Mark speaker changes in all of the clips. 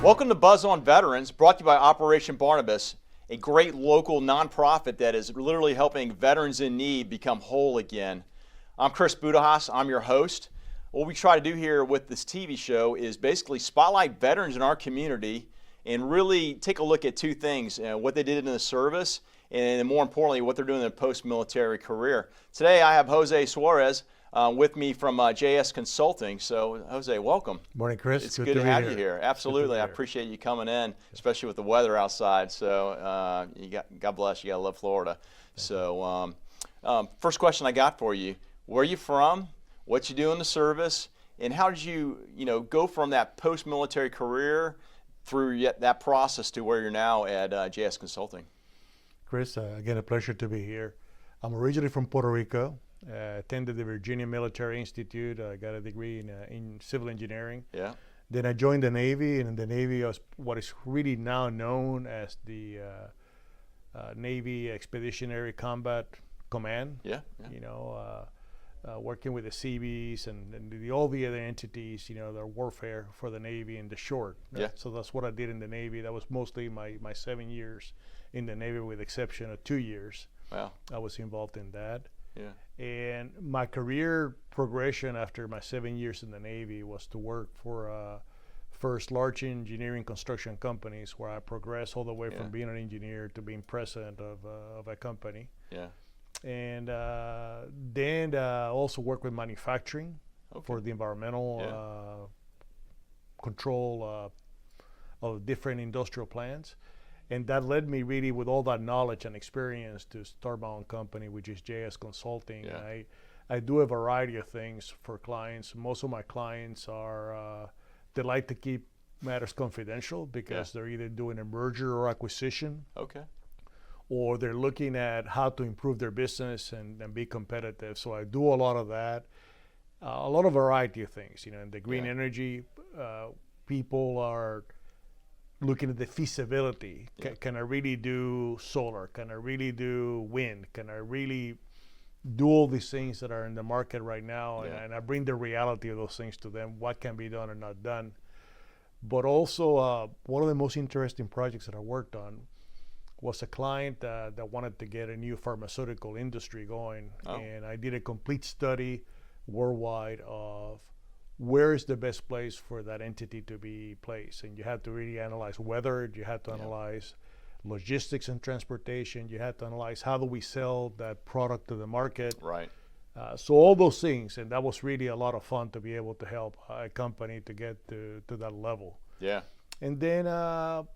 Speaker 1: Welcome to Buzz on Veterans, brought to you by Operation Barnabas, a great local nonprofit that is literally helping veterans in need become whole again. I'm Chris Budihas, I'm your host. What we try to do here with this TV show is basically spotlight veterans in our community and really take a look at two things, what they did in the service and more importantly, what they're doing in their post-military career. Today I have Jose Suarez with me from JS Consulting. So Jose, welcome.
Speaker 2: Morning, Chris.
Speaker 1: It's good to have you here. Absolutely. I appreciate you coming in, especially with the weather outside. So God bless, you got to love Florida. So first question I got for you, where are you from? What you do in the service? And how did you, go from that post-military career through that process to where you're now at JS Consulting?
Speaker 2: Chris, again, a pleasure to be here. I'm originally from Puerto Rico. Attended the Virginia Military Institute. I got a degree in civil engineering.
Speaker 1: Yeah.
Speaker 2: Then I joined the Navy, and in the Navy I was what is really now known as the Navy Expeditionary Combat Command.
Speaker 1: Yeah.
Speaker 2: Working with the Seabees and all the other entities, their warfare for the Navy in the short.
Speaker 1: Yeah.
Speaker 2: So that's what I did in the Navy. That was mostly my 7 years in the Navy, with the exception of 2 years.
Speaker 1: Wow.
Speaker 2: I was involved in that.
Speaker 1: Yeah.
Speaker 2: And my career progression after my 7 years in the Navy was to work for first large engineering construction companies, where I progressed all the way from being an engineer to being president of a company.
Speaker 1: Yeah.
Speaker 2: And then also work with manufacturing for the environmental control of different industrial plants. And that led me really, with all that knowledge and experience, to start my own company, which is JS Consulting.
Speaker 1: Yeah.
Speaker 2: I do a variety of things for clients. Most of my clients are, they like to keep matters confidential because they're either doing a merger or acquisition.
Speaker 1: Okay.
Speaker 2: Or they're looking at how to improve their business and be competitive. So I do a lot of that, a lot of variety of things. In the green energy, people are looking at the feasibility. Can I really do solar? Can I really do wind? Can I really do all these things that are in the market right now? And I bring the reality of those things to them, what can be done or not done. But also, one of the most interesting projects that I worked on was a client that wanted to get a new pharmaceutical industry going. And I did a complete study worldwide of where is the best place for that entity to be placed. And you had to really analyze weather, you had to analyze logistics and transportation, you had to analyze how do we sell that product to the market.
Speaker 1: Right.
Speaker 2: So all those things, and that was really a lot of fun to be able to help a company to get to that level.
Speaker 1: Yeah.
Speaker 2: And then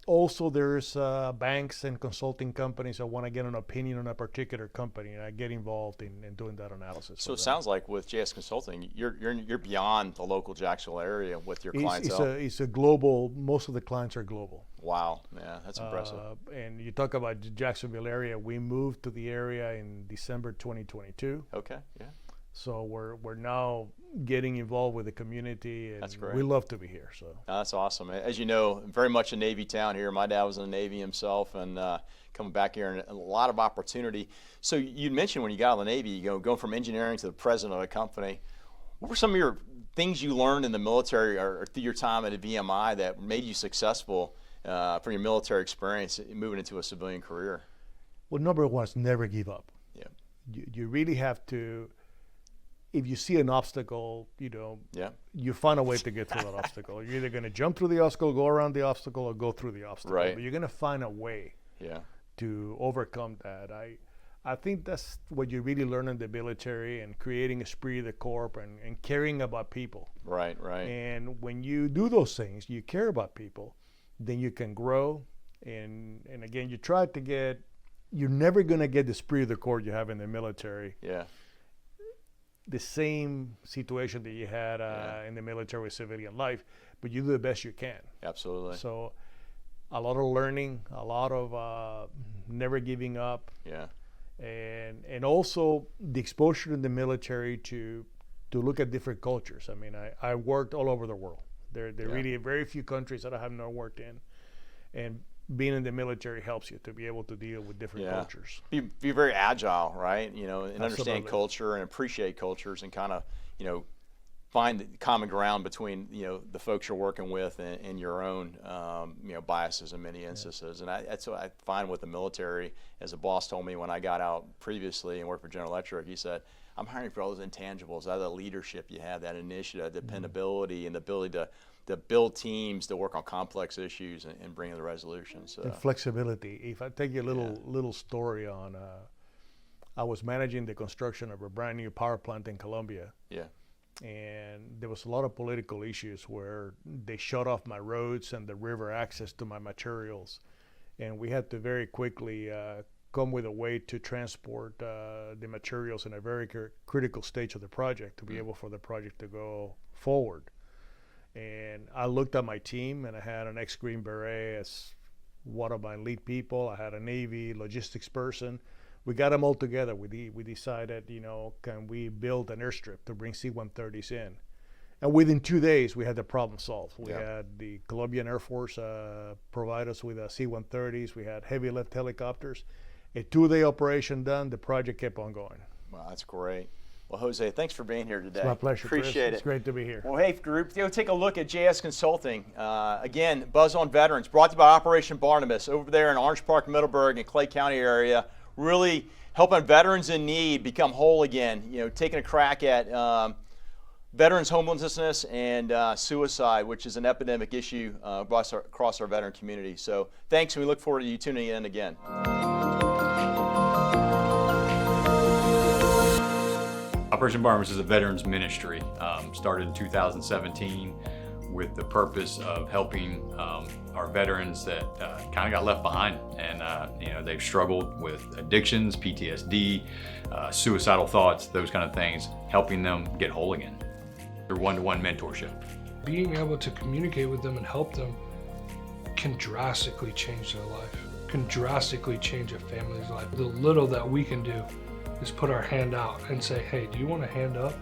Speaker 2: also there's banks and consulting companies that want to get an opinion on a particular company, and I get involved in doing that analysis.
Speaker 1: So it sounds like with JS Consulting, you're beyond the local Jacksonville area with your clientele.
Speaker 2: It's a global. Most of the clients are global.
Speaker 1: Wow, yeah, that's impressive.
Speaker 2: And you talk about the Jacksonville area. We moved to the area in December 2022.
Speaker 1: Okay, yeah.
Speaker 2: So we're now getting involved with the community, and
Speaker 1: that's great.
Speaker 2: We love to be here. So
Speaker 1: that's awesome. As you know, very much a Navy town here. My dad was in the Navy himself, and coming back here, and a lot of opportunity. So you mentioned when you got out of the Navy, going from engineering to the president of a company. What were some of your things you learned in the military or through your time at a VMI that made you successful from your military experience moving into a civilian career?
Speaker 2: Well, number one is never give up.
Speaker 1: Yeah.
Speaker 2: You really have to. If you see an obstacle, you find a way to get through that obstacle. You're either going to jump through the obstacle, go around the obstacle, or go through the obstacle.
Speaker 1: Right.
Speaker 2: But you're going to find a way to overcome that. I think that's what you really learn in the military, and creating esprit de corps and caring about people.
Speaker 1: Right.
Speaker 2: And when you do those things, you care about people, then you can grow. And again, you try to get, you're never going to get the esprit de corps you have in the military.
Speaker 1: Yeah.
Speaker 2: The same situation that you had in the military with civilian life, but you do the best you can.
Speaker 1: Absolutely.
Speaker 2: So a lot of learning, a lot of never giving up.
Speaker 1: Yeah.
Speaker 2: And also the exposure in the military to look at different cultures. I mean, I worked all over the world. There are really very few countries that I have not worked in. And being in the military helps you to be able to deal with different cultures.
Speaker 1: Be very agile, right? And
Speaker 2: Absolutely.
Speaker 1: understand culture and appreciate cultures, and kind of, find the common ground between the folks you're working with and your own biases in many instances. And that's what I find with the military. As a boss told me when I got out previously and worked for General Electric, he said, I'm hiring for all those intangibles, that the leadership you have, that initiative, dependability, and the ability to build teams to work on complex issues and bring in the resolutions. So.
Speaker 2: And flexibility. If I take you a little story on, I was managing the construction of a brand new power plant in Colombia.
Speaker 1: Yeah.
Speaker 2: And there was a lot of political issues where they shut off my roads and the river access to my materials. And we had to very quickly come with a way to transport the materials in a very critical stage of the project to be able for the project to go forward. And I looked at my team, and I had an ex-Green Beret as one of my lead people. I had a Navy logistics person. We got them all together. We decided, can we build an airstrip to bring C-130s in? And within 2 days, we had the problem solved. We had the Colombian Air Force provide us with C-130s. We had heavy lift helicopters. A 2-day operation done. The project kept on going.
Speaker 1: Wow, that's great. Well, Jose, thanks for being here today.
Speaker 2: It's my pleasure, Chris.
Speaker 1: Appreciate it.
Speaker 2: It's great to be here.
Speaker 1: Well, hey, group, take a look at JS Consulting. Again, Buzz on Veterans, brought to you by Operation Barnabas over there in Orange Park, Middleburg, and Clay County area. Really helping veterans in need become whole again. Taking a crack at veterans homelessness and suicide, which is an epidemic issue across our veteran community. So thanks, and we look forward to you tuning in again.
Speaker 3: Operation Barnabas is a veterans ministry, started in 2017 with the purpose of helping our veterans that kind of got left behind, and they've struggled with addictions, PTSD, suicidal thoughts, those kind of things, helping them get whole again through one-to-one mentorship.
Speaker 4: Being able to communicate with them and help them can drastically change their life, can drastically change a family's life. The little that we can do is put our hand out and say, hey, do you want a hand up?